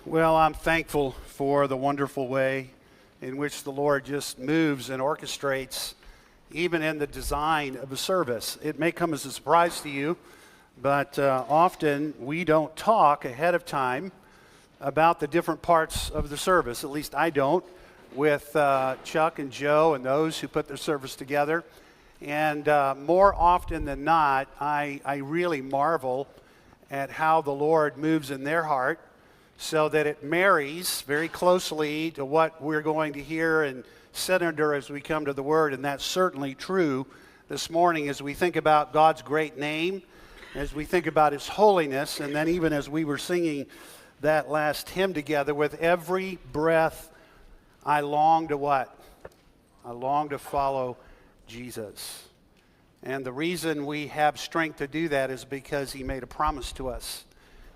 Well, I'm thankful for the wonderful way in which the Lord just moves and orchestrates, even in the design of a service. It may come as a surprise to you, but often we don't talk ahead of time about the different parts of the service. At least I don't, with Chuck and Joe and those who put their service together. And more often than not, I really marvel at how the Lord moves in their heart, so that it marries very closely to what we're going to hear and sit under as we come to the Word. And that's certainly true this morning as we think about God's great name, as we think about His holiness, and then even as we were singing that last hymn together, with every breath I long to what? I long to follow Jesus. And the reason we have strength to do that is because He made a promise to us.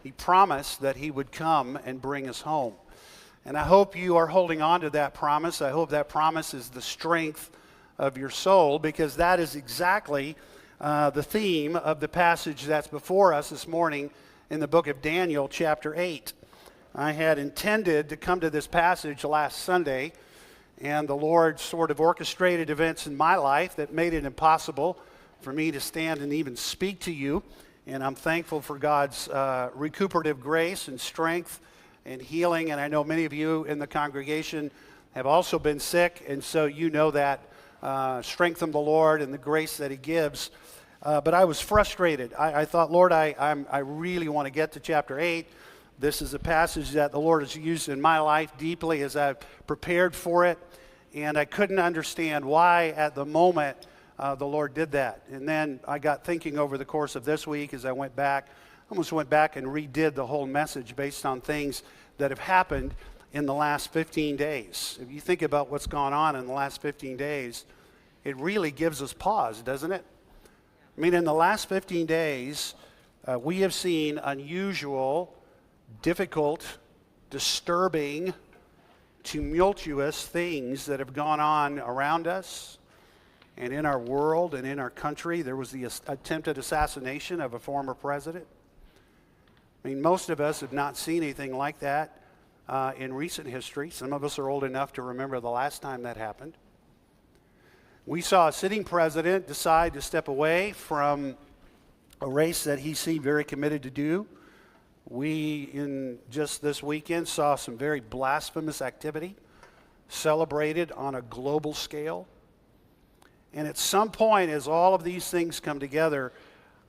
He promised that He would come and bring us home. And I hope you are holding on to that promise. I hope that promise is the strength of your soul, because that is exactly the theme of the passage that's before us this morning in the book of Daniel, chapter 8. I had intended to come to this passage last Sunday, and the Lord sort of orchestrated events in my life that made it impossible for me to stand and even speak to you. And I'm thankful for God's recuperative grace and strength and healing. And I know many of you in the congregation have also been sick, and so you know that strength from the Lord and the grace that He gives. But I was frustrated. I thought, Lord, I really want to get to chapter 8. This is a passage that the Lord has used in my life deeply as I've prepared for it. And I couldn't understand why at the moment the Lord did that. And then I got thinking over the course of this week as I went back, almost went back and redid the whole message based on things that have happened in the last 15 days. If you think about what's gone on in the last 15 days, it really gives us pause, doesn't it? I mean, in the last 15 days, we have seen unusual, difficult, disturbing, tumultuous things that have gone on around us and in our world and in our country. There was the attempted assassination of a former president. I mean, most of us have not seen anything like that in recent history. Some of us are old enough to remember the last time that happened. We saw a sitting president decide to step away from a race that he seemed very committed to do. We, in just this weekend, saw some very blasphemous activity celebrated on a global scale. And at some point, as all of these things come together,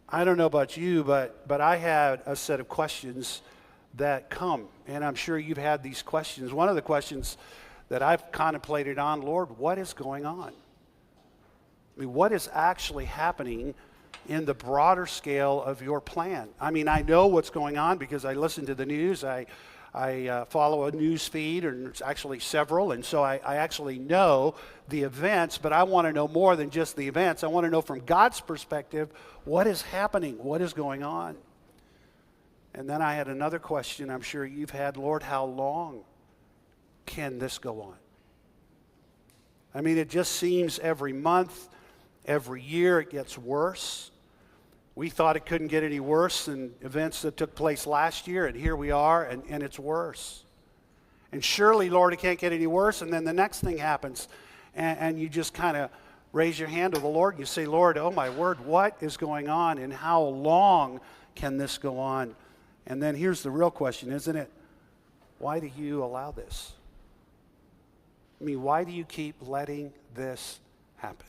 I don't know about you, but I had a set of questions that come. And I'm sure you've had these questions. One of the questions that I've contemplated on, Lord, what is going on? I mean, what is actually happening in the broader scale of your plan? I mean, I know what's going on because I listen to the news. I follow a news feed, and it's actually several, and so I actually know the events, but I want to know more than just the events. I want to know from God's perspective, what is happening, what is going on? And then I had another question I'm sure you've had, Lord, how long can this go on? I mean, it just seems every month, every year it gets worse. We thought it couldn't get any worse than events that took place last year, and here we are, and it's worse. And surely, Lord, it can't get any worse, and then the next thing happens, and you just kind of raise your hand to the Lord, and you say, Lord, oh my word, what is going on, and how long can this go on? And then here's the real question, isn't it? Why do you allow this? I mean, why do you keep letting this happen?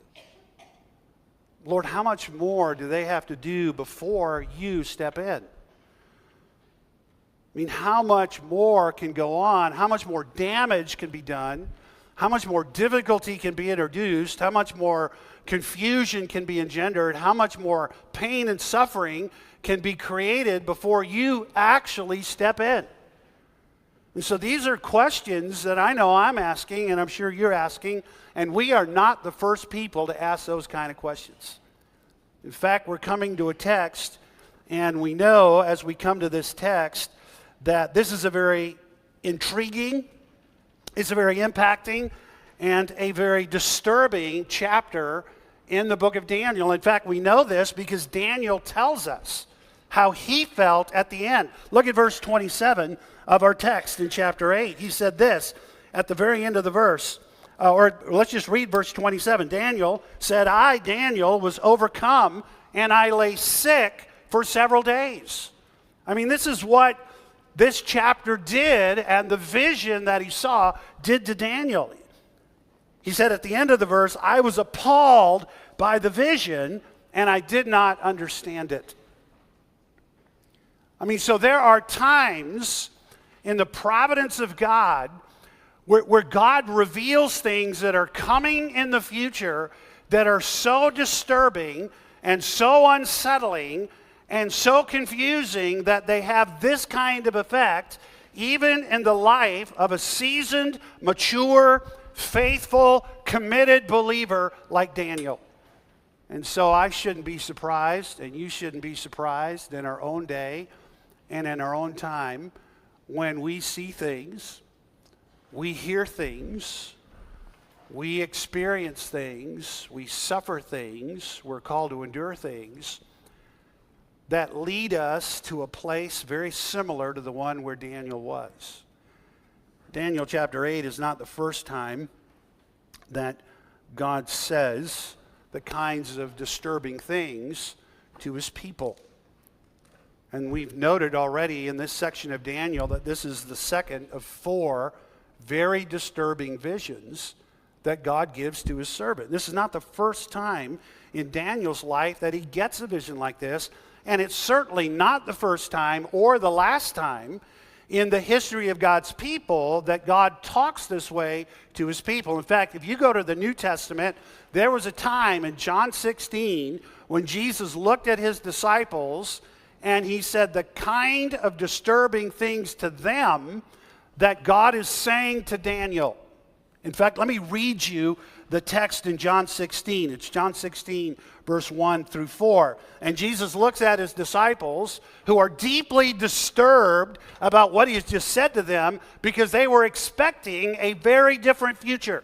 Lord, how much more do they have to do before you step in? I mean, how much more can go on? How much more damage can be done? How much more difficulty can be introduced? How much more confusion can be engendered? How much more pain and suffering can be created before you actually step in? And so these are questions that I know I'm asking, and I'm sure you're asking, and we are not the first people to ask those kind of questions. In fact, we're coming to a text, and we know as we come to this text that this is a very intriguing, it's a very impacting, and a very disturbing chapter in the book of Daniel. In fact, we know this because Daniel tells us how he felt at the end. Look at verse 27 of our text in chapter 8. He said this at the very end of the verse. Or let's just read verse 27. Daniel said, I, Daniel, was overcome and I lay sick for several days. I mean, this is what this chapter did, and the vision that he saw did to Daniel. He said at the end of the verse, I was appalled by the vision and I did not understand it. I mean, so there are times in the providence of God where God reveals things that are coming in the future that are so disturbing and so unsettling and so confusing that they have this kind of effect even in the life of a seasoned, mature, faithful, committed believer like Daniel. And so I shouldn't be surprised, and you shouldn't be surprised in our own day and in our own time when we see things, we hear things, we experience things, we suffer things, we're called to endure things that lead us to a place very similar to the one where Daniel was. Daniel chapter 8 is not the first time that God says the kinds of disturbing things to his people. And we've noted already in this section of Daniel that this is the second of 4 very disturbing visions that God gives to his servant. This is not the first time in Daniel's life that he gets a vision like this, and it's certainly not the first time or the last time in the history of God's people that God talks this way to his people. In fact, if you go to the New Testament, there was a time in John 16 when Jesus looked at his disciples and he said the kind of disturbing things to them that God is saying to Daniel. In fact, let me read you the text in John 16. It's John 16, verse 1 through 4. And Jesus looks at his disciples who are deeply disturbed about what he has just said to them because they were expecting a very different future.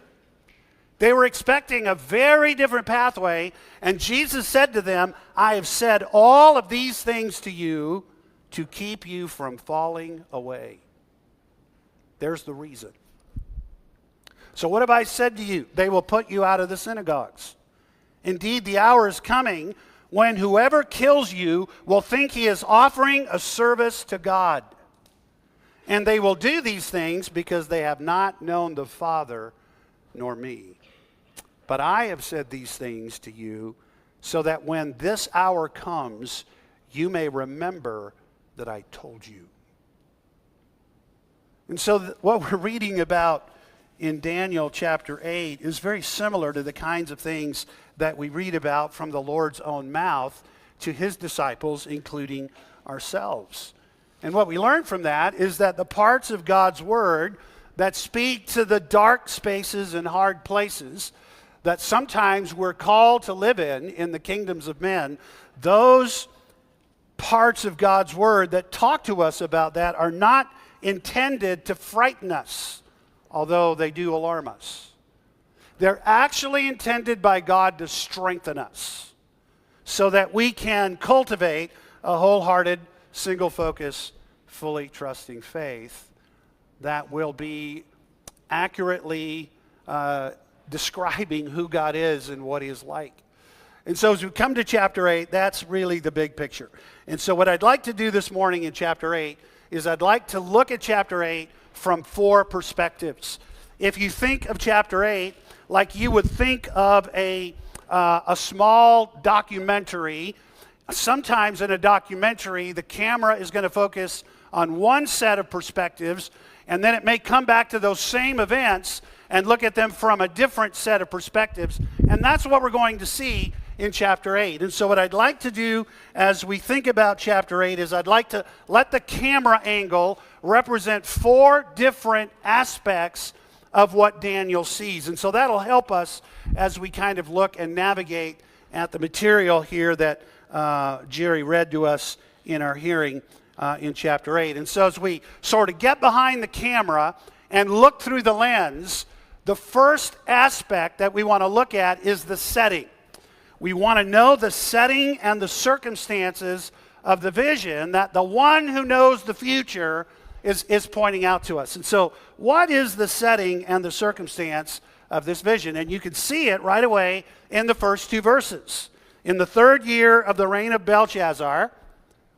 They were expecting a very different pathway. And Jesus said to them, I have said all of these things to you to keep you from falling away. There's the reason. So what have I said to you? They will put you out of the synagogues. Indeed, the hour is coming when whoever kills you will think he is offering a service to God. And they will do these things because they have not known the Father nor me. But I have said these things to you so that when this hour comes, you may remember that I told you. And so what we're reading about in Daniel chapter 8 is very similar to the kinds of things that we read about from the Lord's own mouth to his disciples, including ourselves. And what we learn from that is that the parts of God's word that speak to the dark spaces and hard places that sometimes we're called to live in the kingdoms of men, those parts of God's word that talk to us about that are not intended to frighten us, although they do alarm us. They're actually intended by God to strengthen us so that we can cultivate a wholehearted, single-focus, fully trusting faith that will be accurately describing who God is and what he is like. And so as we come to chapter 8, that's really the big picture. And so what I'd like to do this morning in chapter 8 is I'd like to look at chapter 8 from 4 perspectives. If you think of chapter 8 like you would think of a small documentary, sometimes in a documentary the camera is going to focus on one set of perspectives, and then it may come back to those same events and look at them from a different set of perspectives. And that's what we're going to see in chapter 8. And so what I'd like to do as we think about chapter 8 is I'd like to let the camera angle represent 4 different aspects of what Daniel sees. And so that'll help us as we kind of look and navigate at the material here that Jerry read to us in our hearing in chapter 8. And so as we sort of get behind the camera and look through the lens, the first aspect that we want to look at is the setting. We want to know the setting and the circumstances of the vision that the one who knows the future is pointing out to us. And so what is the setting and the circumstance of this vision? And you can see it right away in the first two verses. In the 3rd year of the reign of Belshazzar,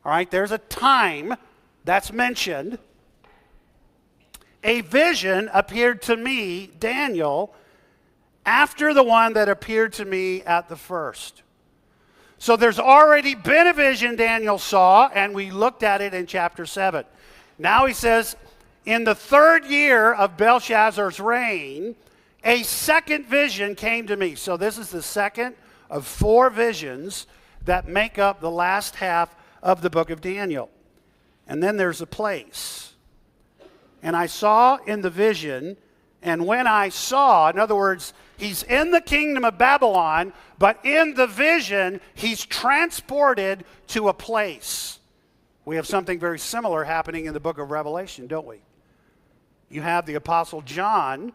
all right, there's a time that's mentioned. A vision appeared to me, Daniel, after the one that appeared to me at the first. So there's already been a vision Daniel saw, and we looked at it in chapter 7. Now he says, in the 3rd year of Belshazzar's reign, a second vision came to me. So this is the second of 4 visions that make up the last half of the book of Daniel. And then there's a place. And I saw in the vision, and when I saw, in other words, he's in the kingdom of Babylon, but in the vision, he's transported to a place. We have something very similar happening in the book of Revelation, don't we? You have the Apostle John,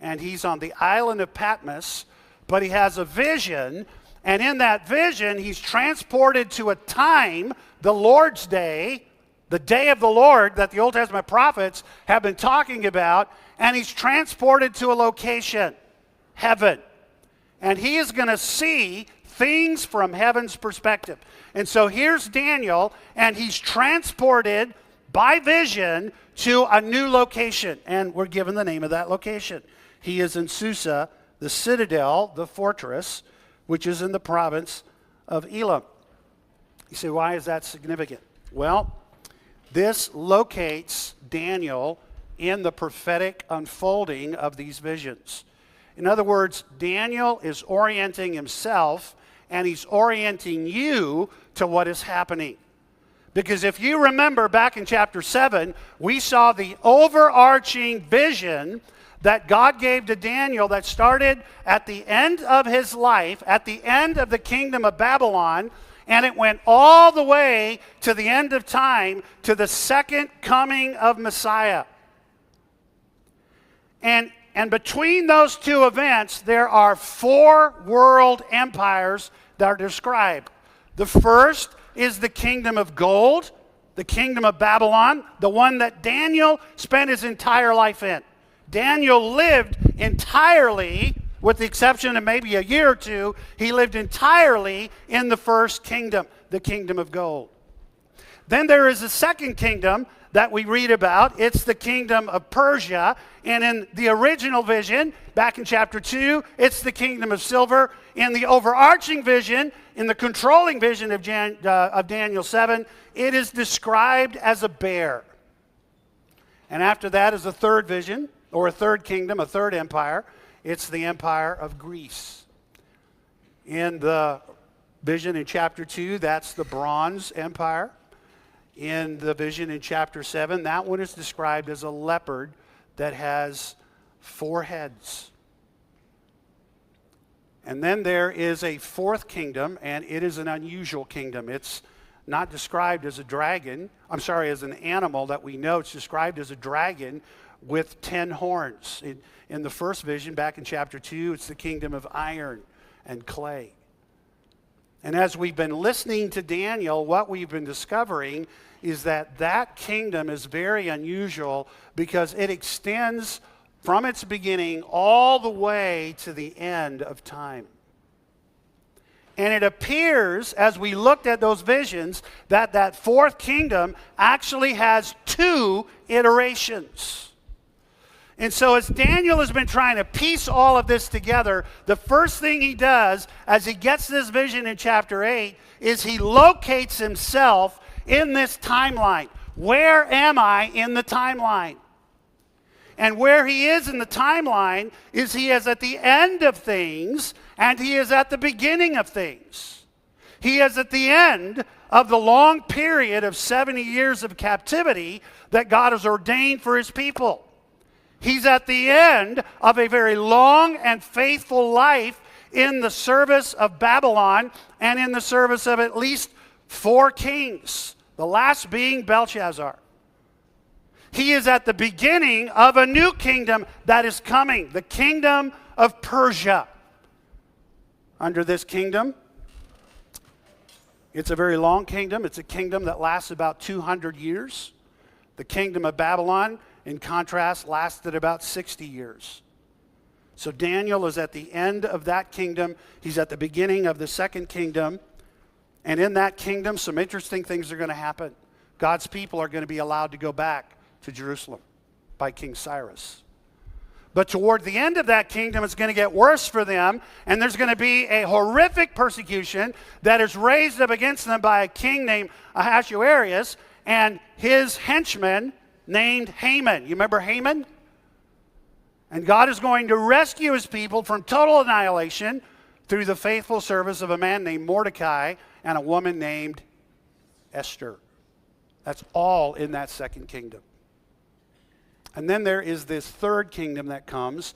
and he's on the island of Patmos, but he has a vision, and in that vision, he's transported to a time, the Lord's Day, the day of the Lord that the Old Testament prophets have been talking about, and he's transported to a location, heaven. And he is going to see things from heaven's perspective. And so here's Daniel, and he's transported by vision to a new location. And we're given the name of that location. He is in Susa, the citadel, the fortress, which is in the province of Elam. You say, why is that significant? Well, this locates Daniel in the prophetic unfolding of these visions. In other words, Daniel is orienting himself, and he's orienting you to what is happening. Because if you remember back in chapter 7, we saw the overarching vision that God gave to Daniel that started at the end of his life, at the end of the kingdom of Babylon, and it went all the way to the end of time, to the second coming of Messiah. And between those two events, there are 4 world empires that are described. The first is the kingdom of gold, the kingdom of Babylon, the one that Daniel spent his entire life in. Daniel lived entirely, with the exception of maybe a year or two, he lived entirely in the first kingdom, the kingdom of gold. Then there is a second kingdom that we read about. It's the kingdom of Persia. And in the original vision, back in chapter 2, it's the kingdom of silver. In the overarching vision, in the controlling vision of Daniel 7, it is described as a bear. And after that is a third vision, or a third kingdom, a third empire. It's the empire of Greece. In the vision in chapter 2, that's the Bronze Empire. In the vision in chapter 7, that one is described as a leopard that has 4 heads. And then there is a fourth kingdom, and it is an unusual kingdom. It's not described as a dragon. As an animal that we know. It's described as a dragon with 10 horns. In the first vision, back in chapter 2, it's the kingdom of iron and clay. And as we've been listening to Daniel, what we've been discovering is that that kingdom is very unusual because it extends from its beginning all the way to the end of time. And it appears, as we looked at those visions, that that fourth kingdom actually has 2 iterations. And so as Daniel has been trying to piece all of this together, the first thing he does as he gets this vision in chapter 8 is he locates himself in this timeline. Where am I in the timeline? And where he is in the timeline is he is at the end of things and he is at the beginning of things. He is at the end of the long period of 70 years of captivity that God has ordained for his people. He's at the end of a very long and faithful life in the service of Babylon and in the service of at least 4 kings, the last being Belshazzar. He is at the beginning of a new kingdom that is coming, the kingdom of Persia. Under this kingdom It's a very long kingdom. It's a kingdom that lasts about 200 years. The kingdom of Babylon, in contrast, lasted about 60 years. So Daniel is at the end of that kingdom. He's at the beginning of the second kingdom. And in that kingdom, some interesting things are going to happen. God's people are going to be allowed to go back to Jerusalem by King Cyrus. But toward the end of that kingdom, it's going to get worse for them, and there's going to be a horrific persecution that is raised up against them by a king named Ahasuerus and his henchman named Haman. You remember Haman? And God is going to rescue his people from total annihilation through the faithful service of a man named Mordecai and a woman named Esther. That's all in that second kingdom. And then there is this third kingdom that comes.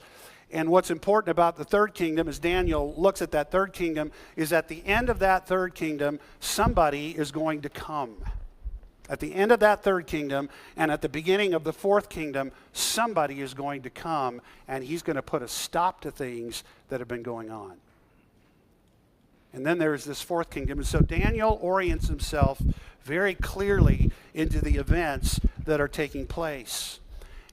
And what's important about the third kingdom, as Daniel looks at that third kingdom, is at the end of that third kingdom, somebody is going to come. At the end of that third kingdom and at the beginning of the fourth kingdom, somebody is going to come, and he's going to put a stop to things that have been going on. And then there is this fourth kingdom. And so Daniel orients himself very clearly into the events that are taking place.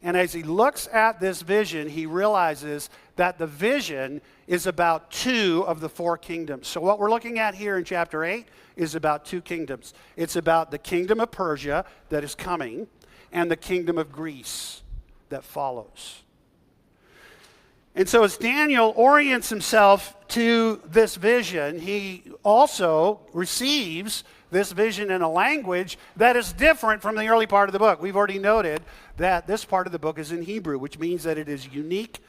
And as he looks at this vision, he realizes that the vision is about two of the four kingdoms. So what we're looking at here in chapter 8 is about two kingdoms. It's about the kingdom of Persia that is coming and the kingdom of Greece that follows. And so as Daniel orients himself to this vision, he also receives this vision in a language that is different from the early part of the book. We've already noted that this part of the book is in Hebrew, which means that it is unique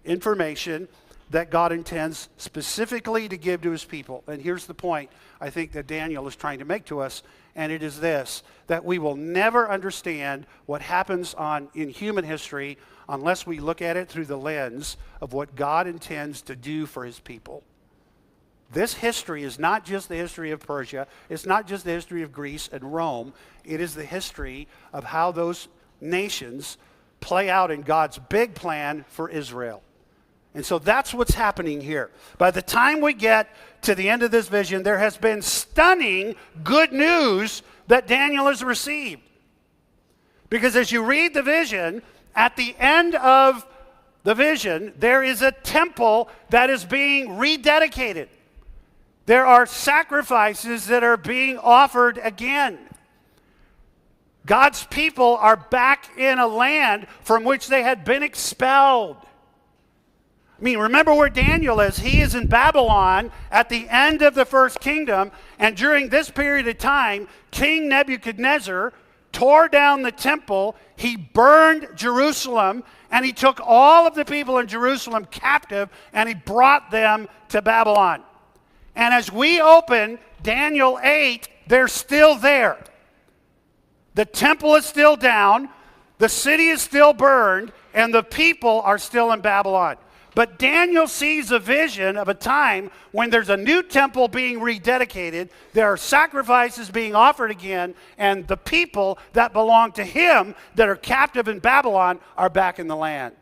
information that God intends specifically to give to his people. And here's the point I think that Daniel is trying to make to us, and it is this, that we will never understand what happens in human history unless we look at it through the lens of what God intends to do for his people. This history is not just the history of Persia. It's not just the history of Greece and Rome. It is the history of how those nations play out in God's big plan for Israel. And so that's what's happening here. By the time we get to the end of this vision, there has been stunning good news that Daniel has received. Because as you read the vision, at the end of the vision, there is a temple that is being rededicated. There are sacrifices that are being offered again. God's people are back in a land from which they had been expelled. I mean, remember where Daniel is. He is in Babylon at the end of the first kingdom, and during this period of time, King Nebuchadnezzar tore down the temple, he burned Jerusalem, and he took all of the people in Jerusalem captive, and he brought them to Babylon. And as we open Daniel 8, they're still there. The temple is still down, the city is still burned, and the people are still in Babylon. But Daniel sees a vision of a time when there's a new temple being rededicated, there are sacrifices being offered again, and the people that belong to him that are captive in Babylon are back in the land.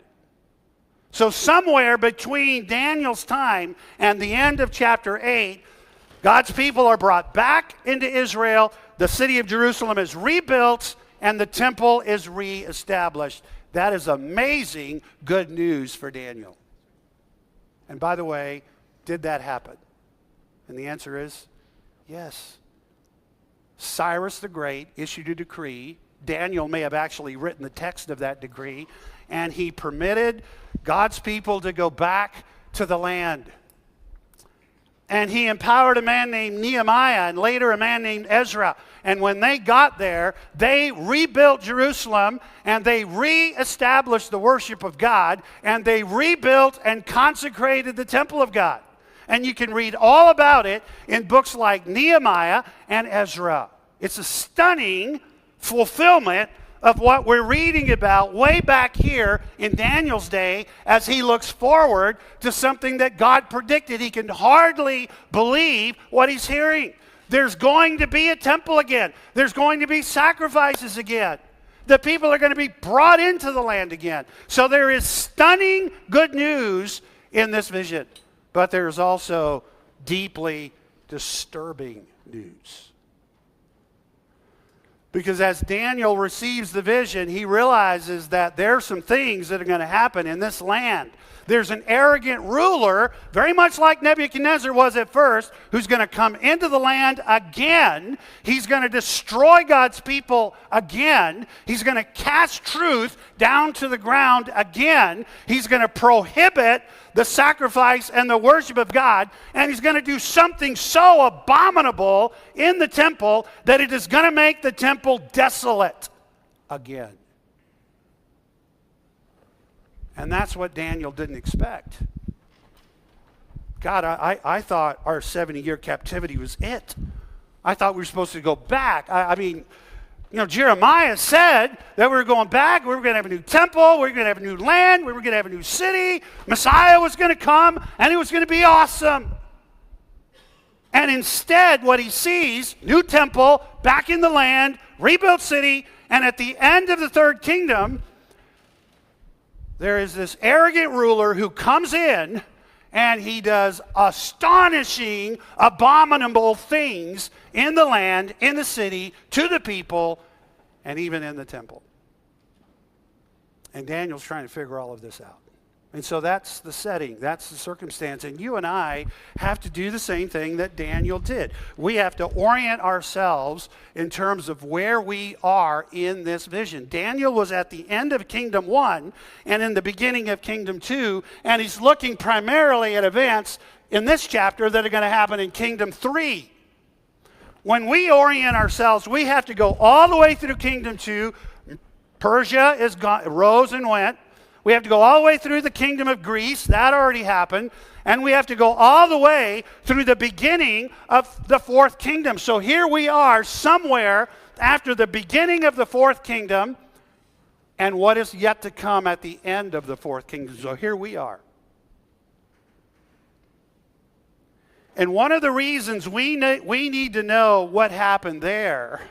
So somewhere between Daniel's time and the end of chapter 8, God's people are brought back into Israel, the city of Jerusalem is rebuilt, and the temple is reestablished. That is amazing good news for Daniel. And by the way, did that happen? And the answer is yes. Cyrus the Great issued a decree. Daniel may have actually written the text of that decree, and he permitted God's people to go back to the land. And he empowered a man named Nehemiah and later a man named Ezra. And when they got there, they rebuilt Jerusalem and they reestablished the worship of God, and they rebuilt and consecrated the temple of God. And you can read all about it in books like Nehemiah and Ezra. It's a stunning fulfillment of what we're reading about way back here in Daniel's day as he looks forward to something that God predicted. He can hardly believe what he's hearing. There's going to be a temple again. There's going to be sacrifices again. The people are going to be brought into the land again. So there is stunning good news in this vision. But there's also deeply disturbing news. Because as Daniel receives the vision, he realizes that there are some things that are going to happen in this land. There's an arrogant ruler, very much like Nebuchadnezzar was at first, who's going to come into the land again. He's going to destroy God's people again. He's going to cast truth down to the ground again. He's going to prohibit the sacrifice and the worship of God. And he's going to do something so abominable in the temple that it is going to make the temple desolate again. And that's what Daniel didn't expect. God, I thought our 70-year captivity was it. I thought we were supposed to go back. I mean, you know, Jeremiah said that we were going back. We were going to have a new temple. We were going to have a new land. We were going to have a new city. Messiah was going to come, and it was going to be awesome. And instead, what he sees, new temple, back in the land, rebuilt city, and at the end of the third kingdom, there is this arrogant ruler who comes in and he does astonishing, abominable things in the land, in the city, to the people, and even in the temple. And Daniel's trying to figure all of this out. And so that's the setting, that's the circumstance. And you and I have to do the same thing that Daniel did. We have to orient ourselves in terms of where we are in this vision. Daniel was at the end of Kingdom 1 and in the beginning of Kingdom 2, and he's looking primarily at events in this chapter that are going to happen in Kingdom 3. When we orient ourselves, we have to go all the way through Kingdom 2. Persia is gone, rose and went. We have to go all the way through the kingdom of Greece. That already happened. And we have to go all the way through the beginning of the fourth kingdom. So here we are somewhere after the beginning of the fourth kingdom and what is yet to come at the end of the fourth kingdom. So here we are. And one of the reasons we need to know what happened there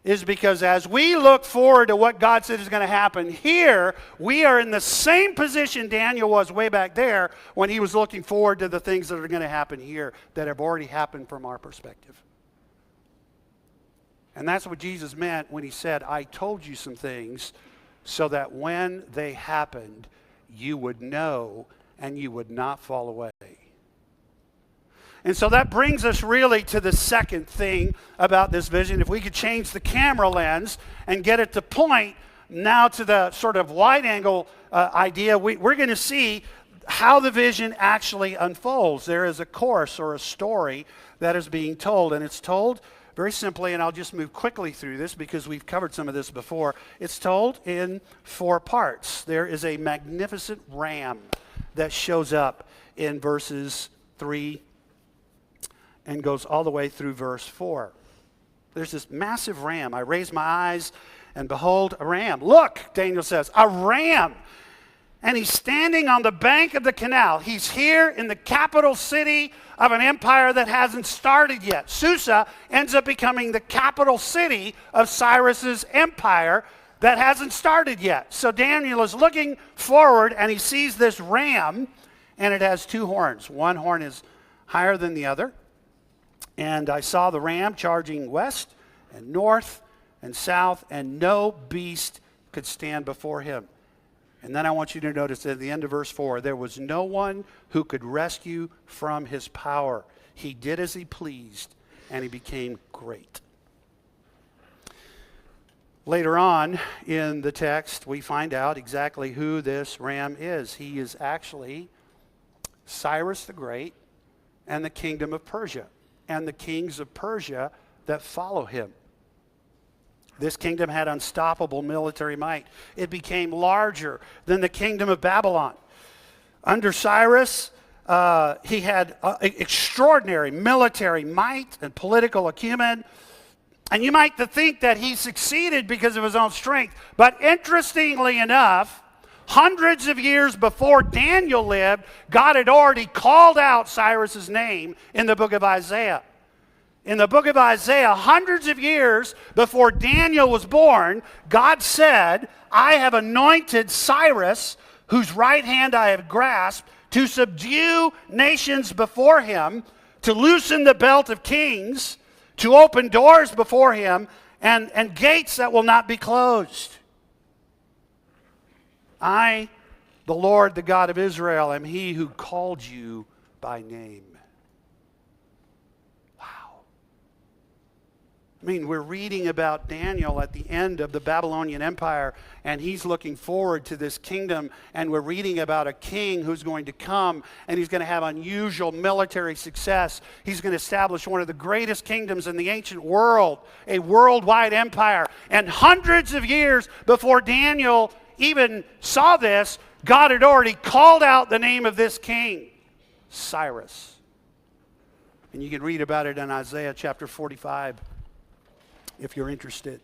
is because as we look forward to what God said is going to happen here, we are in the same position Daniel was way back there when he was looking forward to the things that are going to happen here that have already happened from our perspective. And that's what Jesus meant when he said, I told you some things so that when they happened, you would know and you would not fall away. And so that brings us really to the second thing about this vision. If we could change the camera lens and get it to point now to the sort of wide angle idea, we're going to see how the vision actually unfolds. There is a course or a story that is being told, and it's told very simply, and I'll just move quickly through this because we've covered some of this before. It's told in 4 parts. There is a magnificent ram that shows up in verses 3 and goes all the way through verse 4. There's this massive ram. I raised my eyes, and behold, a ram. Look, Daniel says, a ram. And he's standing on the bank of the canal. He's here in the capital city of an empire that hasn't started yet. Susa ends up becoming the capital city of Cyrus's empire that hasn't started yet. So Daniel is looking forward, and he sees this ram, and it has 2 horns. One horn is higher than the other. And I saw the ram charging west and north and south, and no beast could stand before him. And then I want you to notice at the end of verse 4, there was no one who could rescue from his power. He did as he pleased, and he became great. Later on in the text, we find out exactly who this ram is. He is actually Cyrus the Great and the kingdom of Persia, and the kings of Persia that follow him. This kingdom had unstoppable military might. It became larger than the kingdom of Babylon. Under Cyrus, he had extraordinary military might and political acumen. And you might think that he succeeded because of his own strength. But interestingly enough, hundreds of years before Daniel lived, God had already called out Cyrus's name in the book of Isaiah. In the book of Isaiah, hundreds of years before Daniel was born, God said, I have anointed Cyrus, whose right hand I have grasped, to subdue nations before him, to loosen the belt of kings, to open doors before him, and gates that will not be closed. I, the Lord, the God of Israel, am he who called you by name. Wow. I mean, we're reading about Daniel at the end of the Babylonian Empire, and he's looking forward to this kingdom, and we're reading about a king who's going to come, and he's going to have unusual military success. He's going to establish one of the greatest kingdoms in the ancient world, a worldwide empire. And hundreds of years before Daniel even saw this, God had already called out the name of this king, Cyrus. And you can read about it in Isaiah chapter 45 if you're interested.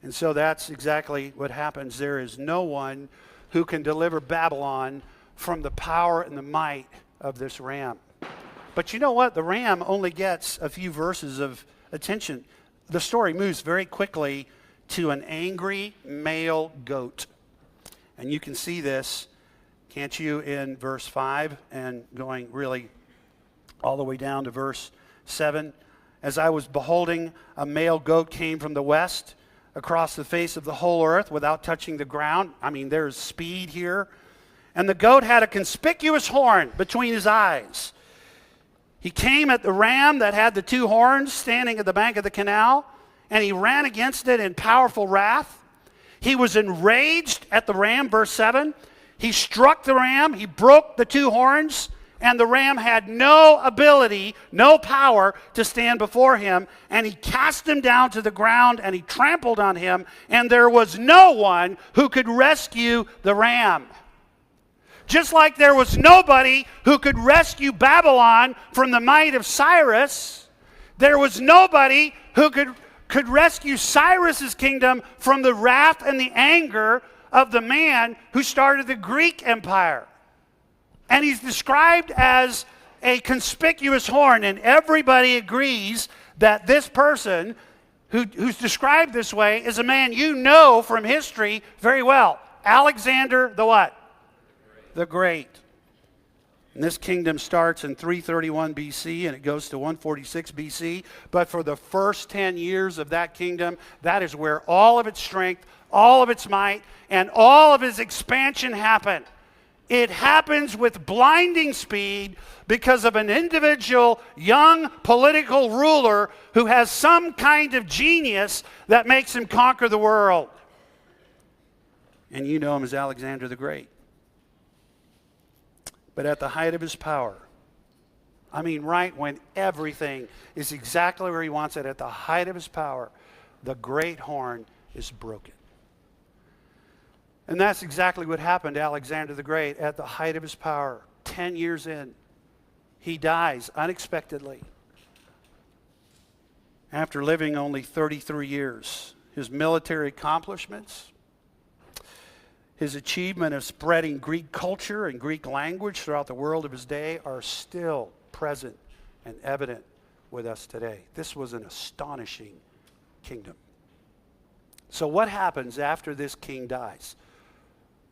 And so that's exactly what happens. There is no one who can deliver Babylon from the power and the might of this ram. But you know what? The ram only gets a few verses of attention. The story moves very quickly to an angry male goat. And you can see this, can't you, in verse 5 and going really all the way down to verse 7. As I was beholding, a male goat came from the west across the face of the whole earth without touching the ground. I mean, there's speed here. And the goat had a conspicuous horn between his eyes. He came at the ram that had the two horns standing at the bank of the canal, and he ran against it in powerful wrath. He was enraged at the ram, verse 7. He struck the ram, he broke the two horns, and the ram had no ability, no power to stand before him, and he cast him down to the ground, and he trampled on him, and there was no one who could rescue the ram. Just like there was nobody who could rescue Babylon from the might of Cyrus, there was nobody who could rescue Cyrus's kingdom from the wrath and the anger of the man who started the Greek Empire. And he's described as a conspicuous horn, and everybody agrees that this person who's described this way is a man you know from history very well. Alexander the what? The Great. And this kingdom starts in 331 BC and it goes to 146 BC. But for the first 10 years of that kingdom, that is where all of its strength, all of its might, and all of its expansion happen. It happens with blinding speed because of an individual young political ruler who has some kind of genius that makes him conquer the world. And you know him as Alexander the Great. But at the height of his power, I mean right when everything is exactly where he wants it, at the height of his power, the great horn is broken. And that's exactly what happened to Alexander the Great at the height of his power. 10 years in, he dies unexpectedly. After living only 33 years, his military accomplishments, his achievement of spreading Greek culture and Greek language throughout the world of his day are still present and evident with us today. This was an astonishing kingdom. So what happens after this king dies?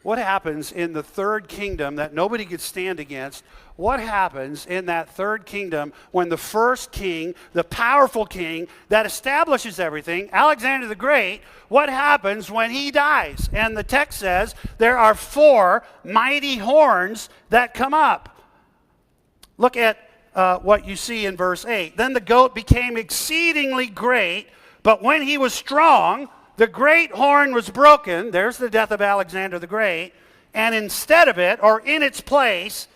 What happens in the third kingdom that nobody could stand against? What happens in that third kingdom when the first king, the powerful king that establishes everything, Alexander the Great, what happens when he dies? And the text says there are 4 mighty horns that come up. Look at what you see in verse 8. Then the goat became exceedingly great, but when he was strong, the great horn was broken. There's the death of Alexander the Great. And instead of it, or in its place,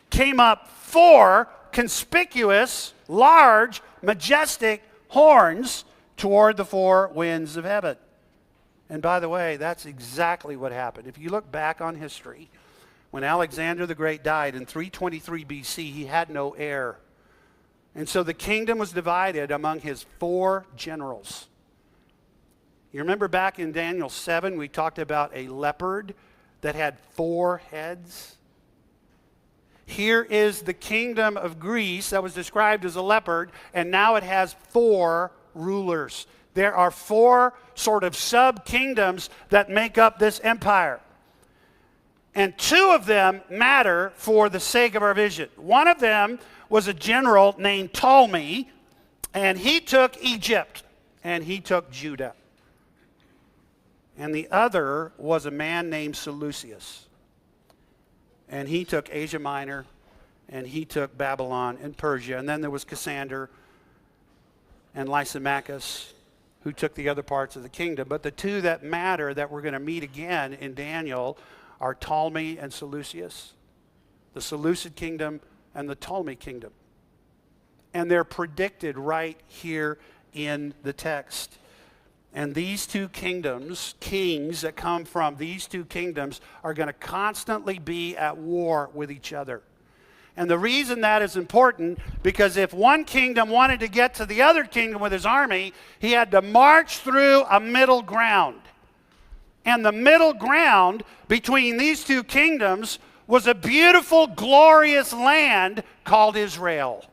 came up 4 conspicuous, large, majestic horns toward the 4 winds of heaven. And by the way, that's exactly what happened. If you look back on history, when Alexander the Great died in 323 BC, he had no heir. And so the kingdom was divided among his 4 generals. You remember back in Daniel 7, we talked about a leopard that had 4 heads? Here is the kingdom of Greece that was described as a leopard, and now it has 4 rulers. There are 4 sort of sub-kingdoms that make up this empire. And 2 of them matter for the sake of our vision. One of them was a general named Ptolemy, and he took Egypt. and he took Judah. And the other was a man named Seleucus, and he took Asia Minor, and he took Babylon and Persia. And then there was Cassander and Lysimachus, who took the other parts of the kingdom. But the two that matter that we're going to meet again in Daniel are Ptolemy and Seleucus, the Seleucid kingdom and the Ptolemy kingdom. And they're predicted right here in the text. And these two kingdoms, kings that come from these two kingdoms, are going to constantly be at war with each other. And the reason that is important, because if one kingdom wanted to get to the other kingdom with his army, he had to march through a middle ground. And the middle ground between these two kingdoms was a beautiful, glorious land called Israel.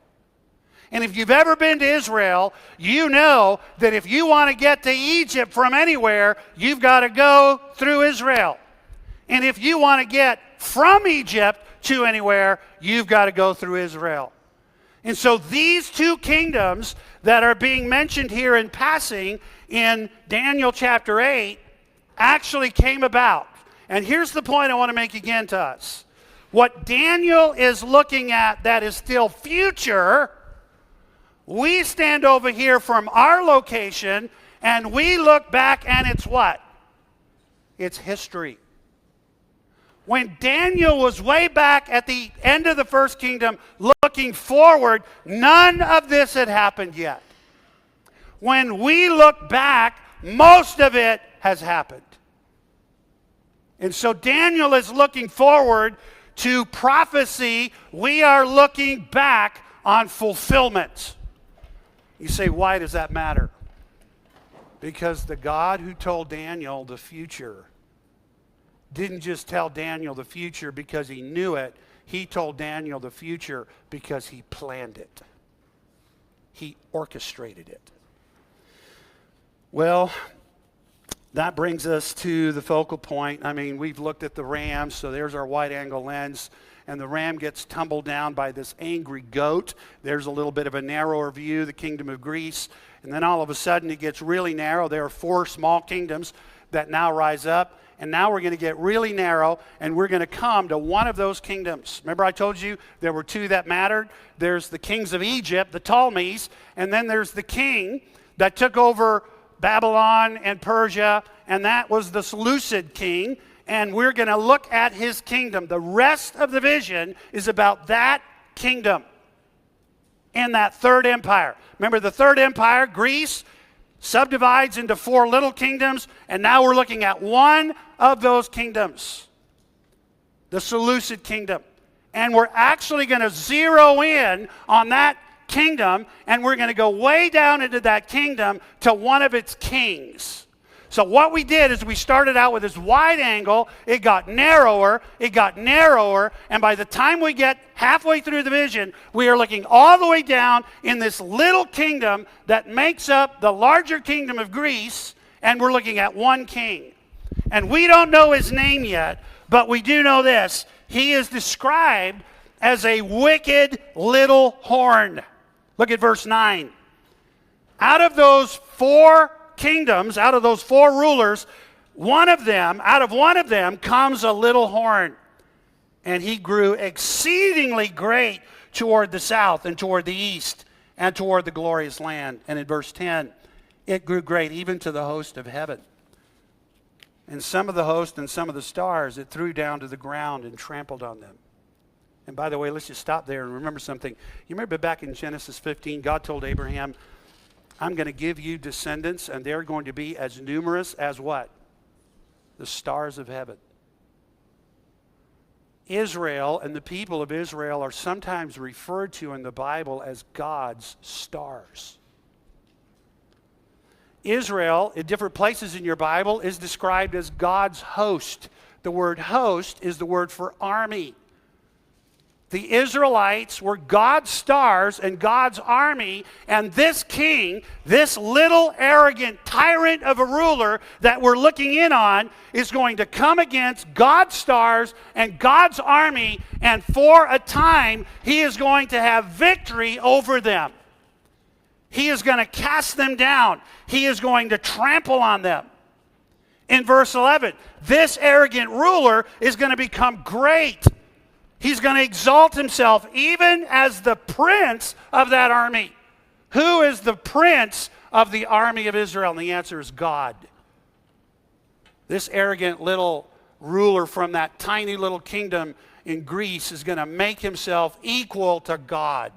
And if you've ever been to Israel, you know that if you want to get to Egypt from anywhere, you've got to go through Israel. And if you want to get from Egypt to anywhere, you've got to go through Israel. And so these two kingdoms that are being mentioned here in passing in Daniel chapter 8 actually came about. And here's the point I want to make again to us. What Daniel is looking at that is still future, we stand over here from our location and we look back, and it's what? It's history. When Daniel was way back at the end of the first kingdom looking forward, none of this had happened yet. When we look back, most of it has happened. And so Daniel is looking forward to prophecy. We are looking back on fulfillment. You say, why does that matter? Because the God who told Daniel the future didn't just tell Daniel the future because he knew it. He told Daniel the future because he planned it. He orchestrated it. Well, that brings us to the focal point. I mean, we've looked at the ram, so there's our wide-angle lens, and the ram gets tumbled down by this angry goat. There's a little bit of a narrower view, the kingdom of Greece, and then all of a sudden it gets really narrow. There are 4 small kingdoms that now rise up, and now we're going to get really narrow, and we're going to come to one of those kingdoms. Remember I told you there were 2 that mattered? There's the kings of Egypt, the Ptolemies, and then there's the king that took over Babylon and Persia, and that was the Seleucid king, and we're going to look at his kingdom. The rest of the vision is about that kingdom and that third empire. Remember, the third empire, Greece, subdivides into 4 little kingdoms, and now we're looking at one of those kingdoms, the Seleucid kingdom. And we're actually going to zero in on that kingdom, and we're going to go way down into that kingdom to one of its kings. So what we did is we started out with this wide angle. It got narrower, and by the time we get halfway through the vision, we are looking all the way down in this little kingdom that makes up the larger kingdom of Greece, and we're looking at one king. And we don't know his name yet, but we do know this. He is described as a wicked little horn. Look at verse 9. Out of those 4 kingdoms, out of those 4 rulers, out of one of them comes a little horn. And he grew exceedingly great toward the south and toward the east and toward the glorious land. And in verse 10, it grew great even to the host of heaven. And some of the host and some of the stars it threw down to the ground and trampled on them. And by the way, let's just stop there and remember something. You remember back in Genesis 15, God told Abraham, I'm going to give you descendants, and they're going to be as numerous as what? The stars of heaven. Israel and the people of Israel are sometimes referred to in the Bible as God's stars. Israel, in different places in your Bible, is described as God's host. The word host is the word for army. The Israelites were God's stars and God's army, and this king, this little arrogant tyrant of a ruler that we're looking in on, is going to come against God's stars and God's army, and for a time, he is going to have victory over them. He is going to cast them down. He is going to trample on them. In verse 11, this arrogant ruler is going to become great. He's going to exalt himself even as the prince of that army. Who is the prince of the army of Israel? And the answer is God. This arrogant little ruler from that tiny little kingdom in Greece is going to make himself equal to God.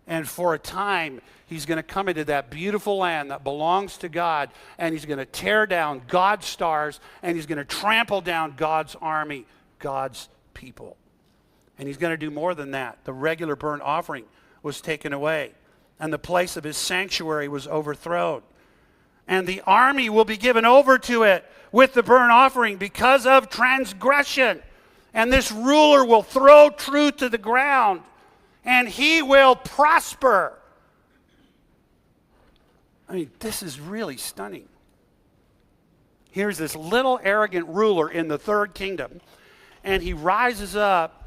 And for a time, he's going to come into that beautiful land that belongs to God, and he's going to tear down God's stars, and he's going to trample down God's army, God's people. And he's going to do more than that. The regular burnt offering was taken away, and the place of his sanctuary was overthrown. And the army will be given over to it with the burnt offering because of transgression. And this ruler will throw truth to the ground, and he will prosper. I mean, this is really stunning. Here's this little arrogant ruler in the third kingdom, and he rises up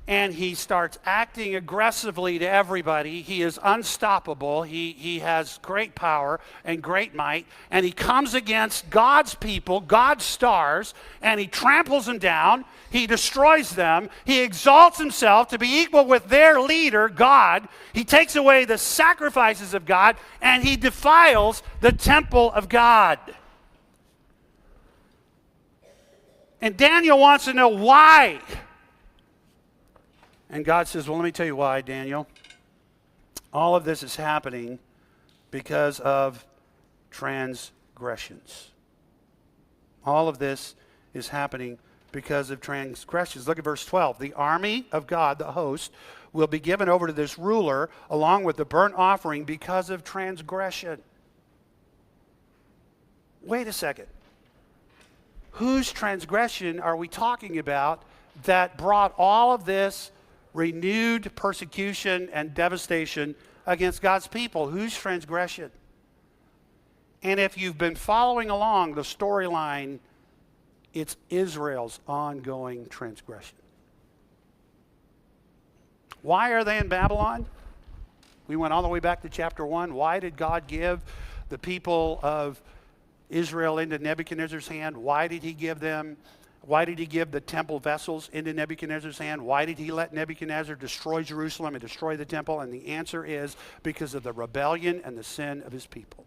and he starts acting aggressively to everybody. He is unstoppable. He has great power and great might, and he comes against God's people, God's stars, and he tramples them down. He destroys them. He exalts himself to be equal with their leader, God. He takes away the sacrifices of God, and he defiles the temple of God. And Daniel wants to know why. And God says, well, let me tell you why, Daniel. All of this is happening because of transgressions. All of this is happening because of transgressions. Look at verse 12. The army of God, the host, will be given over to this ruler along with the burnt offering because of transgression. Wait a second. Whose transgression are we talking about that brought all of this renewed persecution and devastation against God's people? Whose transgression? And if you've been following along the storyline, it's Israel's ongoing transgression. Why are they in Babylon? We went all the way back to chapter 1. Why did God give the people of Israel into Nebuchadnezzar's hand? Why did he give the temple vessels into Nebuchadnezzar's hand? Why did he let Nebuchadnezzar destroy Jerusalem and destroy the temple? And the answer is because of the rebellion and the sin of his people.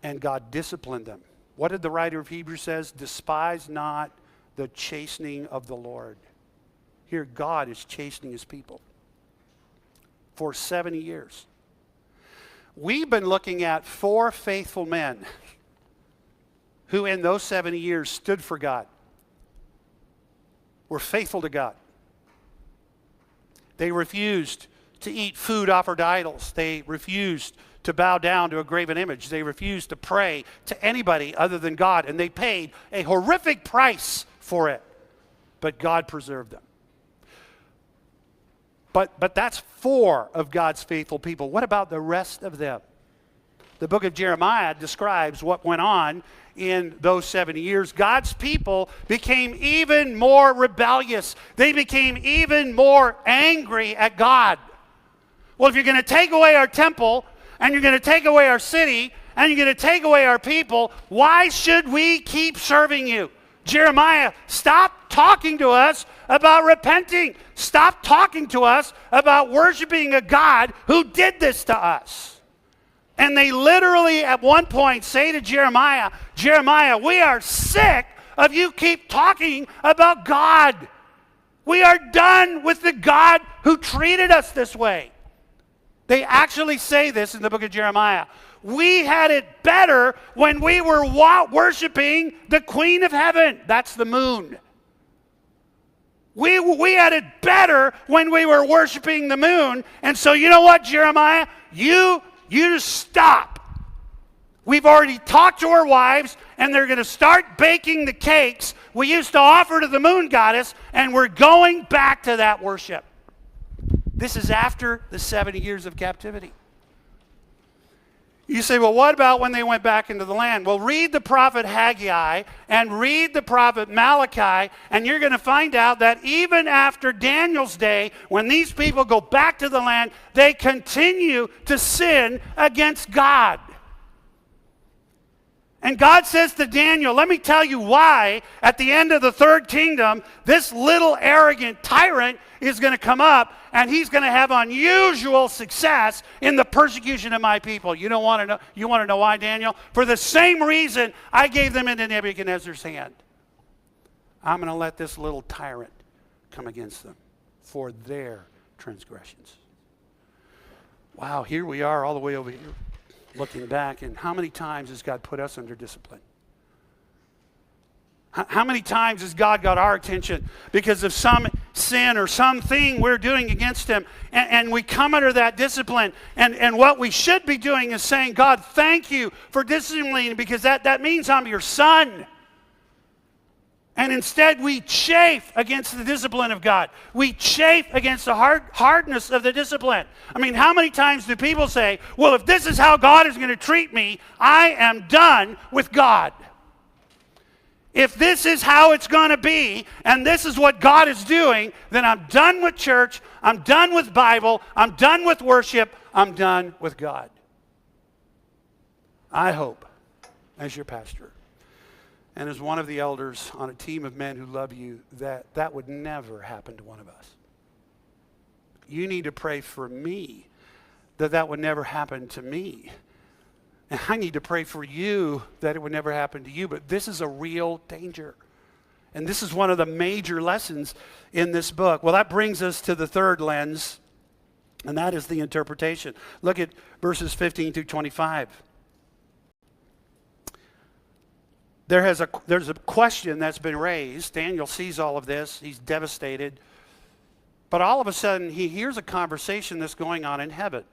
And God disciplined them. What did the writer of Hebrews says? Despise not the chastening of the Lord. Here God is chastening his people for 70 years. We've been looking at 4 faithful men who in those 70 years stood for God, were faithful to God. They refused to eat food offered to idols. They refused to bow down to a graven image. They refused to pray to anybody other than God, and they paid a horrific price for it. But God preserved them. But that's 4 of God's faithful people. What about the rest of them? The book of Jeremiah describes what went on in those 70 years. God's people became even more rebellious. They became even more angry at God. Well, if you're going to take away our temple, and you're going to take away our city, and you're going to take away our people, why should we keep serving you? Jeremiah, stop talking to us about repenting. Stop talking to us about worshiping a God who did this to us. And they literally at one point say to Jeremiah, Jeremiah, we are sick of you keep talking about God. We are done with the God who treated us this way. They actually say this in the book of Jeremiah. We had it better when we were worshiping the Queen of Heaven. That's the moon. We had it better when we were worshiping the moon. And so you know what, Jeremiah? You just stop. We've already talked to our wives, and they're going to start baking the cakes we used to offer to the moon goddess, and we're going back to that worship. This is after the 70 years of captivity. You say, well, what about when they went back into the land? Well, read the prophet Haggai and read the prophet Malachi, and you're going to find out that even after Daniel's day, when these people go back to the land, they continue to sin against God. And God says to Daniel, let me tell you why at the end of the third kingdom, this little arrogant tyrant is going to come up and he's going to have unusual success in the persecution of my people. You don't want to know, you want to know why, Daniel? For the same reason I gave them into Nebuchadnezzar's hand. I'm going to let this little tyrant come against them for their transgressions. Wow, here we are all the way over here. Looking back, and how many times has God put us under discipline? How many times has God got our attention because of some sin or something we're doing against him, and we come under that discipline, and what we should be doing is saying, God, thank you for disciplining, because that means I'm your son. And instead we chafe against the discipline of God. We chafe against the hardness of the discipline. I mean, how many times do people say, well, if this is how God is going to treat me, I am done with God. If this is how it's going to be, and this is what God is doing, then I'm done with church, I'm done with Bible, I'm done with worship, I'm done with God. I hope, as your pastor, and as one of the elders on a team of men who love you, that would never happen to one of us. You need to pray for me that would never happen to me. And I need to pray for you that it would never happen to you. But this is a real danger. And this is one of the major lessons in this book. Well, that brings us to the third lens, and that is the interpretation. Look at verses 15 through 25. There's a question that's been raised. Daniel sees all of this. He's devastated. But all of a sudden, he hears a conversation that's going on in heaven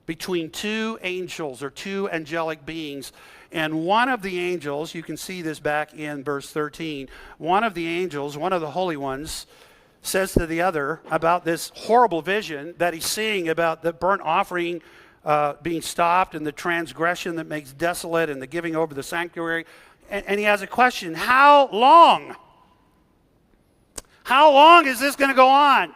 between two angels or two angelic beings. And one of the angels, you can see this back in verse 13, one of the angels, one of the holy ones, says to the other about this horrible vision that he's seeing about the burnt offering being stopped, and the transgression that makes desolate, and the giving over the sanctuary. And he has a question: how long? How long is this going to go on?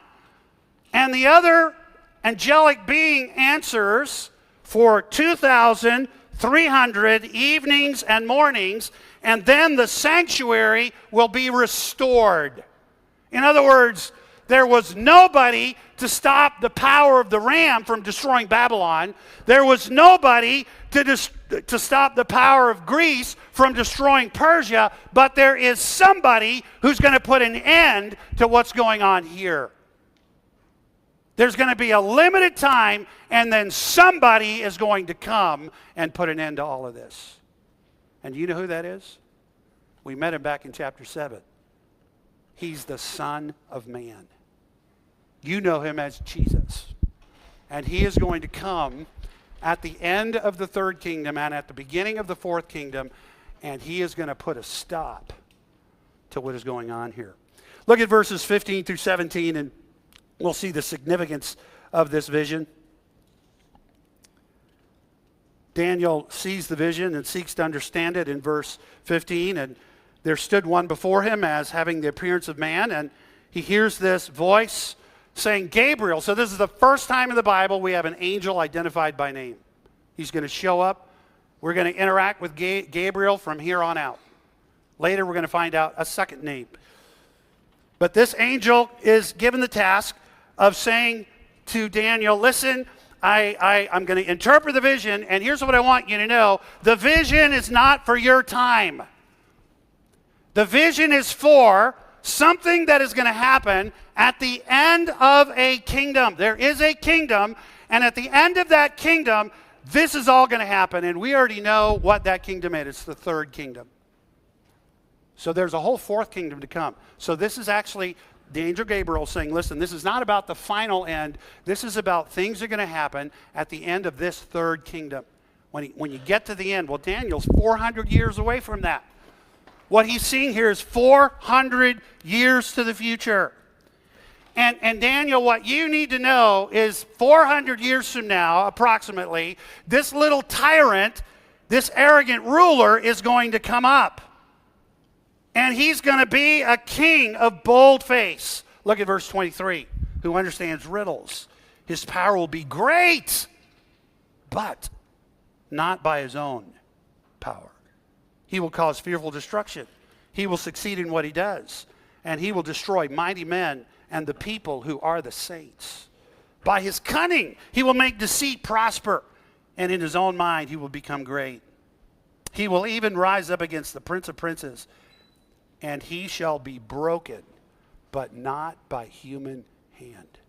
And the other angelic being answers, for 2,300 evenings and mornings, and then the sanctuary will be restored. In other words, there was nobody to stop the power of the ram from destroying Babylon. There was nobody to stop the power of Greece from destroying Persia, but there is somebody who's going to put an end to what's going on here. There's going to be a limited time, and then somebody is going to come and put an end to all of this. And you know who that is? We met him back in chapter 7. He's the Son of Man. You know him as Jesus. And he is going to come at the end of the third kingdom and at the beginning of the fourth kingdom, and he is going to put a stop to what is going on here. Look at verses 15 through 17, and we'll see the significance of this vision. Daniel sees the vision and seeks to understand it in verse 15. And there stood one before him as having the appearance of man, and he hears this voice saying, Gabriel. So this is the first time in the Bible we have an angel identified by name. He's going to show up. We're going to interact with Gabriel from here on out. Later we're going to find out a second name. But this angel is given the task of saying to Daniel, listen, I'm going to interpret the vision, and here's what I want you to know. The vision is not for your time. The vision is for something that is going to happen at the end of a kingdom. There is a kingdom, and at the end of that kingdom, this is all going to happen, and we already know what that kingdom is. It's the third kingdom. So there's a whole fourth kingdom to come. So this is actually the angel Gabriel saying, listen, this is not about the final end. This is about things that are going to happen at the end of this third kingdom. When you get to the end, well, Daniel's 400 years away from that. What he's seeing here is 400 years to the future. And Daniel, what you need to know is 400 years from now, approximately, this little tyrant, this arrogant ruler is going to come up. And he's going to be a king of bold face. Look at verse 23. Who understands riddles. His power will be great, but not by his own power. He will cause fearful destruction. He will succeed in what he does. And he will destroy mighty men and the people who are the saints. By his cunning, he will make deceit prosper. And in his own mind, he will become great. He will even rise up against the Prince of Princes. And he shall be broken, but not by human hand.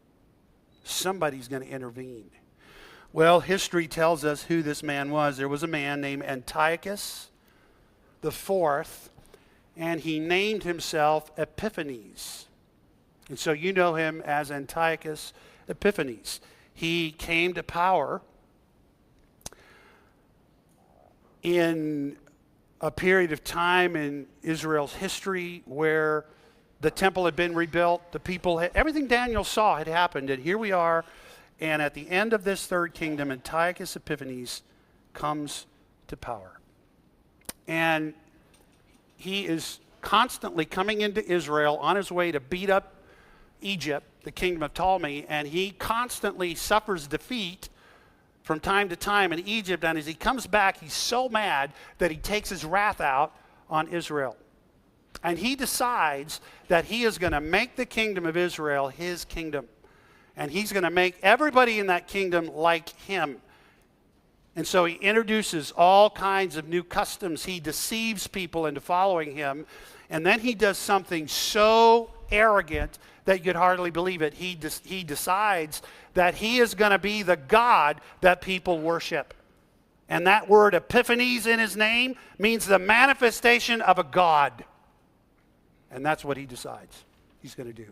Somebody's going to intervene. Well, history tells us who this man was. There was a man named Antiochus the Fourth, and he named himself Epiphanes. And so you know him as Antiochus Epiphanes. He came to power in a period of time in Israel's history where the temple had been rebuilt, the people had, everything Daniel saw had happened, and here we are, and at the end of this third kingdom, Antiochus Epiphanes comes to power. And he is constantly coming into Israel on his way to beat up Egypt, the kingdom of Ptolemy, and he constantly suffers defeat from time to time in Egypt, and as he comes back, he's so mad that he takes his wrath out on Israel. And he decides that he is going to make the kingdom of Israel his kingdom. And he's going to make everybody in that kingdom like him. And so he introduces all kinds of new customs. He deceives people into following him. And then he does something so arrogant that you'd hardly believe it. He decides that he is going to be the God that people worship. And that word Epiphanes in his name means the manifestation of a God. And that's what he decides he's going to do.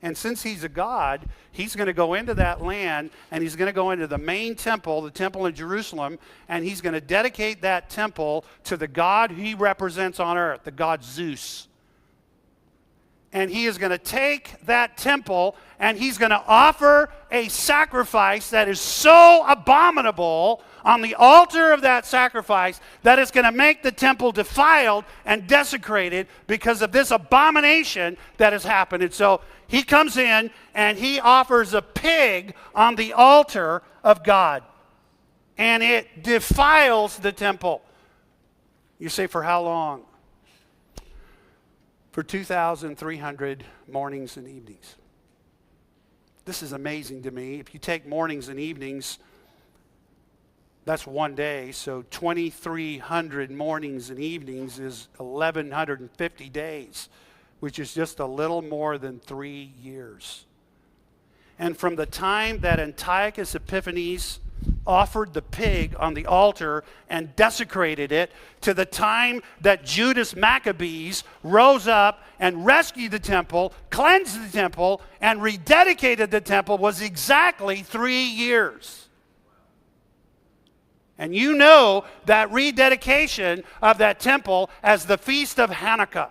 And since he's a God, he's going to go into that land, and he's going to go into the main temple, the temple in Jerusalem, and he's going to dedicate that temple to the God he represents on earth, the god Zeus. And he is going to take that temple, and he's going to offer a sacrifice that is so abominable on the altar of that sacrifice that it's going to make the temple defiled and desecrated because of this abomination that has happened. And so he comes in and he offers a pig on the altar of God. And it defiles the temple. You say, for how long? For 2,300 mornings and evenings. This is amazing to me. If you take mornings and evenings, that's one day. So 2,300 mornings and evenings is 1,150 days, which is just a little more than 3 years. And from the time that Antiochus Epiphanes offered the pig on the altar and desecrated it to the time that Judas Maccabees rose up and rescued the temple, cleansed the temple, and rededicated the temple was exactly 3 years. And you know that rededication of that temple as the Feast of Hanukkah.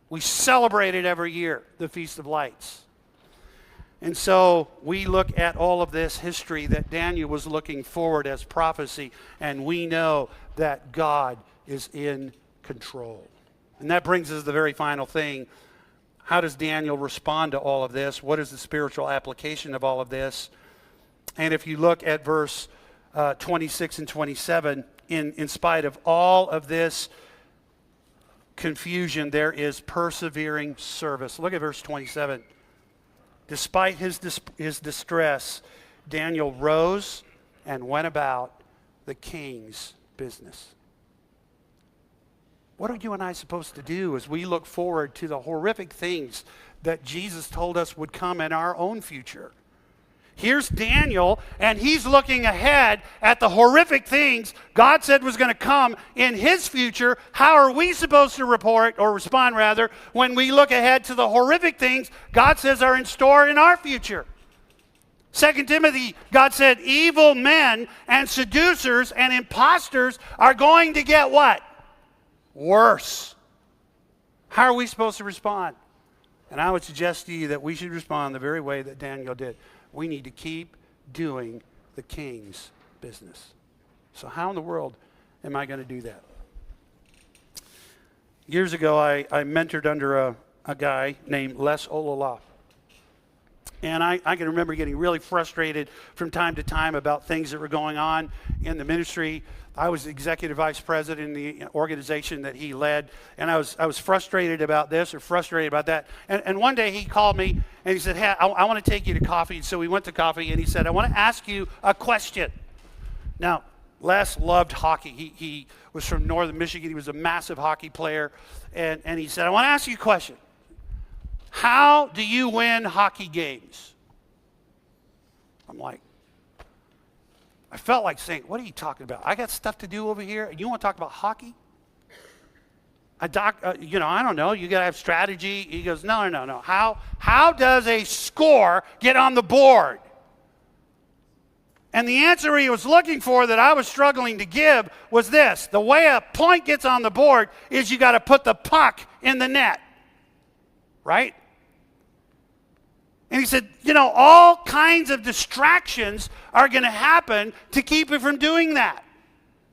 We celebrate it every year, the Feast of Lights. And so we look at all of this history that Daniel was looking forward as prophecy, and we know that God is in control. And that brings us to the very final thing. How does Daniel respond to all of this? What is the spiritual application of all of this? And if you look at verse 26 and 27, in spite of all of this confusion, there is persevering service. Look at verse 27. Despite his distress, Daniel rose and went about the king's business. What are you and I supposed to do as we look forward to the horrific things that Jesus told us would come in our own future? Here's Daniel, and he's looking ahead at the horrific things God said was going to come in his future. How are we supposed to respond when we look ahead to the horrific things God says are in store in our future? 2 Timothy, God said, evil men and seducers and imposters are going to get what? Worse. How are we supposed to respond? And I would suggest to you that we should respond the very way that Daniel did. We need to keep doing the king's business. So how in the world am I going to do that? Years ago, I mentored under a guy named Les Olala. And I can remember getting really frustrated from time to time about things that were going on in the ministry. I was executive vice president in the organization that he led, and I was frustrated about this or frustrated about that. And one day he called me and he said, hey, I want to take you to coffee. So we went to coffee, and he said, I want to ask you a question. Now, Les loved hockey. He was from northern Michigan. He was a massive hockey player. And he said, I want to ask you a question. How do you win hockey games? I'm like, I felt like saying, what are you talking about? I got stuff to do over here, and you want to talk about hockey? I don't know. You got to have strategy. He goes, no. How does a score get on the board? And the answer he was looking for that I was struggling to give was this. The way a point gets on the board is you got to put the puck in the net. Right? And he said, all kinds of distractions are going to happen to keep you from doing that.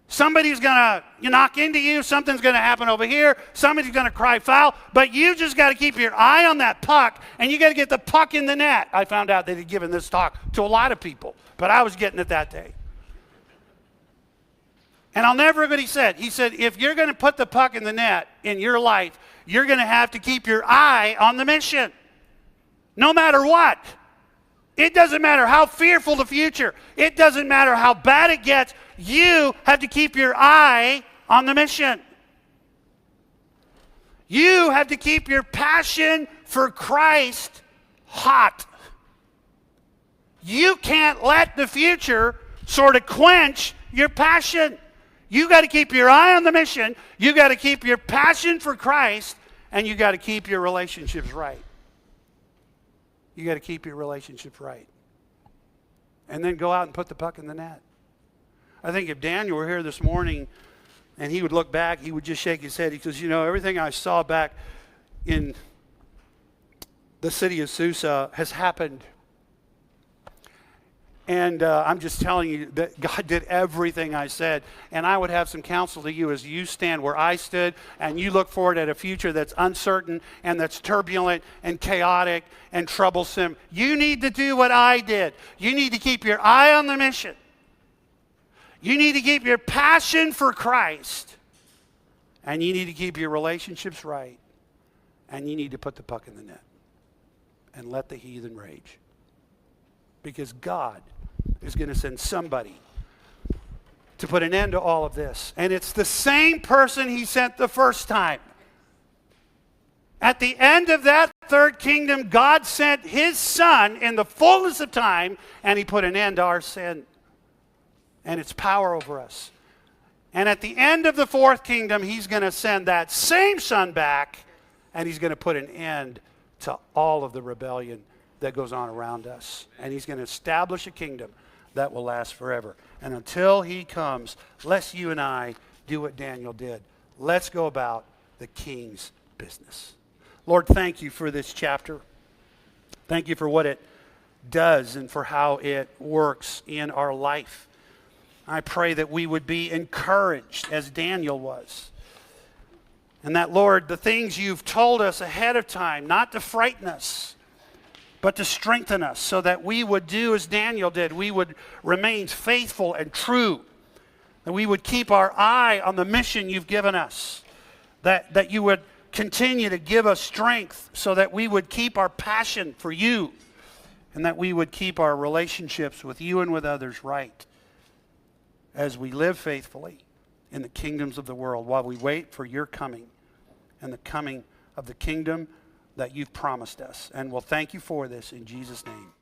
Somebody's going to knock into you. Something's going to happen over here. Somebody's going to cry foul. But you just got to keep your eye on that puck, and you got to get the puck in the net. I found out that he'd given this talk to a lot of people, but I was getting it that day. And I'll never forget what he said. He said, if you're going to put the puck in the net in your life, you're going to have to keep your eye on the mission. No matter what. It doesn't matter how fearful the future. It doesn't matter how bad it gets. You have to keep your eye on the mission. You have to keep your passion for Christ hot. You can't let the future sort of quench your passion. You got to keep your eye on the mission. You got to keep your passion for Christ, and you got to keep your relationships right. You got to keep your relationships right. And then go out and put the puck in the net. I think if Daniel were here this morning and he would look back, he would just shake his head. He goes, everything I saw back in the city of Susa has happened. And I'm just telling you that God did everything I said. And I would have some counsel to you as you stand where I stood and you look forward at a future that's uncertain and that's turbulent and chaotic and troublesome. You need to do what I did. You need to keep your eye on the mission. You need to keep your passion for Christ. And you need to keep your relationships right. And you need to put the puck in the net. And let the heathen rage. Because God is going to send somebody to put an end to all of this. And it's the same person he sent the first time. At the end of that third kingdom, God sent his son in the fullness of time, and he put an end to our sin and its power over us. And at the end of the fourth kingdom, he's going to send that same son back, and he's going to put an end to all of the rebellion that goes on around us. And he's going to establish a kingdom that will last forever. And until he comes, let's you and I do what Daniel did. Let's go about the king's business. Lord, thank you for this chapter. Thank you for what it does and for how it works in our life. I pray that we would be encouraged as Daniel was. And that, Lord, the things you've told us ahead of time, not to frighten us, but to strengthen us so that we would do as Daniel did. We would remain faithful and true. That we would keep our eye on the mission you've given us. That you would continue to give us strength so that we would keep our passion for you. And that we would keep our relationships with you and with others right. As we live faithfully in the kingdoms of the world while we wait for your coming and the coming of the kingdom that you've promised us. And we'll thank you for this in Jesus' name.